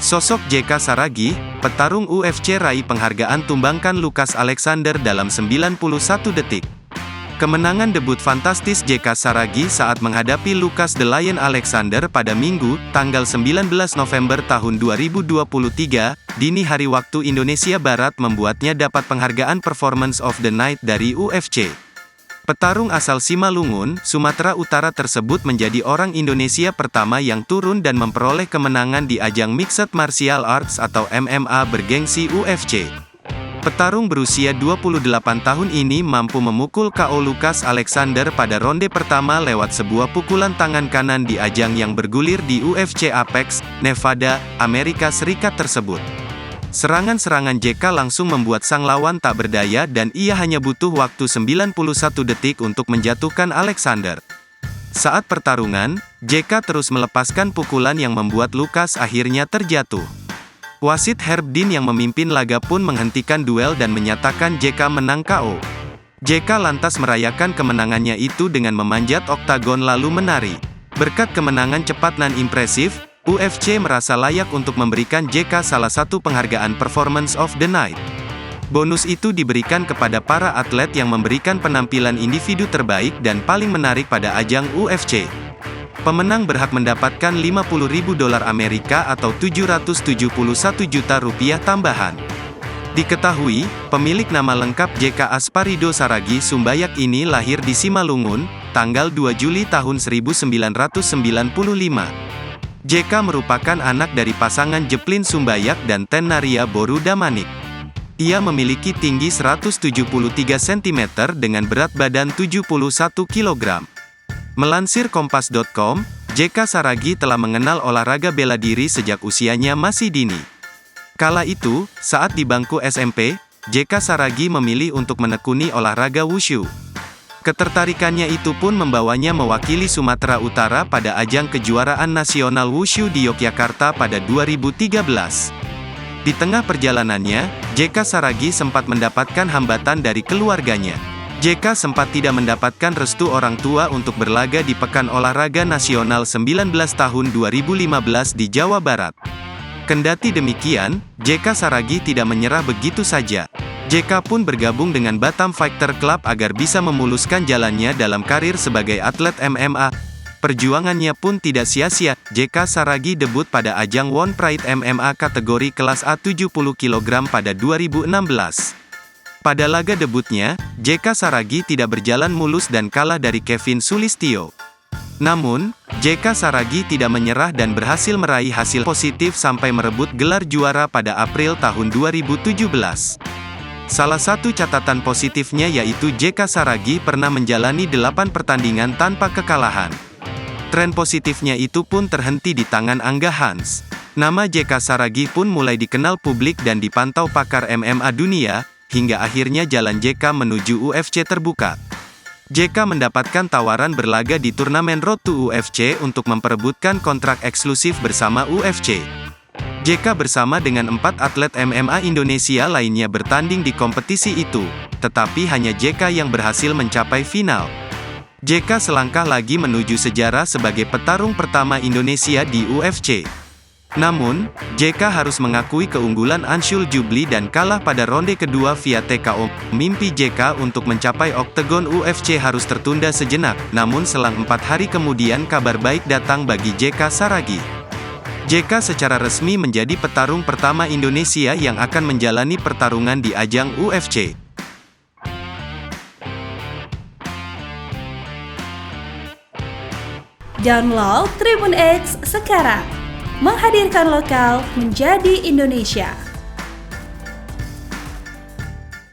Sosok JK Saragi, petarung UFC raih penghargaan tumbangkan Lucas Alexander dalam 91 detik. Kemenangan debut fantastis JK Saragi saat menghadapi Lucas The Lion Alexander pada Minggu, tanggal 19 November tahun 2023, dini hari waktu Indonesia Barat membuatnya dapat penghargaan Performance of the Night dari UFC. Petarung asal Simalungun, Sumatera Utara tersebut menjadi orang Indonesia pertama yang turun dan memperoleh kemenangan di ajang Mixed Martial Arts atau MMA bergengsi UFC. Petarung berusia 28 tahun ini mampu memukul KO Lucas Alexander pada ronde pertama lewat sebuah pukulan tangan kanan di ajang yang bergulir di UFC Apex, Nevada, Amerika Serikat tersebut. Serangan-serangan JK langsung membuat sang lawan tak berdaya dan ia hanya butuh waktu 91 detik untuk menjatuhkan Alexander. Saat pertarungan, JK terus melepaskan pukulan yang membuat Lucas akhirnya terjatuh. Wasit Herb Dean yang memimpin laga pun menghentikan duel dan menyatakan JK menang KO. JK lantas merayakan kemenangannya itu dengan memanjat oktagon lalu menari. Berkat kemenangan cepat dan impresif, UFC merasa layak untuk memberikan JK salah satu penghargaan Performance of the Night. Bonus itu diberikan kepada para atlet yang memberikan penampilan individu terbaik dan paling menarik pada ajang UFC. Pemenang berhak mendapatkan $50.000 Amerika atau Rp771 juta tambahan. Diketahui, pemilik nama lengkap JK Asparido Saragi Sumbayak ini lahir di Simalungun, tanggal 2 Juli tahun 1995. JK merupakan anak dari pasangan Jeplin Sumbayak dan Ten Naria Boru Damanik. Ia memiliki tinggi 173 cm dengan berat badan 71 kg. Melansir Kompas.com, JK Saragi telah mengenal olahraga bela diri sejak usianya masih dini. Kala itu, saat di bangku SMP, JK Saragi memilih untuk menekuni olahraga wushu. Ketertarikannya itu pun membawanya mewakili Sumatera Utara pada ajang kejuaraan nasional wushu di Yogyakarta pada 2013. Di tengah perjalanannya, JK Saragi sempat mendapatkan hambatan dari keluarganya. JK sempat tidak mendapatkan restu orang tua untuk berlaga di Pekan Olahraga Nasional 19 tahun 2015 di Jawa Barat. Kendati demikian, JK Saragi tidak menyerah begitu saja. JK pun bergabung dengan Batam Fighter Club agar bisa memuluskan jalannya dalam karir sebagai atlet MMA. Perjuangannya pun tidak sia-sia, JK Saragi debut pada ajang One Pride MMA kategori kelas A 70 kg pada 2016. Pada laga debutnya, JK Saragi tidak berjalan mulus dan kalah dari Kevin Sulistyo. Namun, JK Saragi tidak menyerah dan berhasil meraih hasil positif sampai merebut gelar juara pada April tahun 2017. Salah satu catatan positifnya yaitu JK Saragi pernah menjalani 8 pertandingan tanpa kekalahan. Tren positifnya itu pun terhenti di tangan Angga Hans. Nama JK Saragi pun mulai dikenal publik dan dipantau pakar MMA dunia, hingga akhirnya jalan JK menuju UFC terbuka. JK mendapatkan tawaran berlaga di turnamen Road to UFC untuk memperebutkan kontrak eksklusif bersama UFC. JK bersama dengan 4 atlet MMA Indonesia lainnya bertanding di kompetisi itu, tetapi hanya JK yang berhasil mencapai final. JK selangkah lagi menuju sejarah sebagai petarung pertama Indonesia di UFC. Namun, JK harus mengakui keunggulan Anshul Jubli dan kalah pada ronde kedua via TKO. Mimpi JK untuk mencapai oktagon UFC harus tertunda sejenak, namun selang 4 hari kemudian kabar baik datang bagi JK Saragi. JK secara resmi menjadi petarung pertama Indonesia yang akan menjalani pertarungan di ajang UFC. Download Tribun X sekarang, menghadirkan lokal menjadi Indonesia.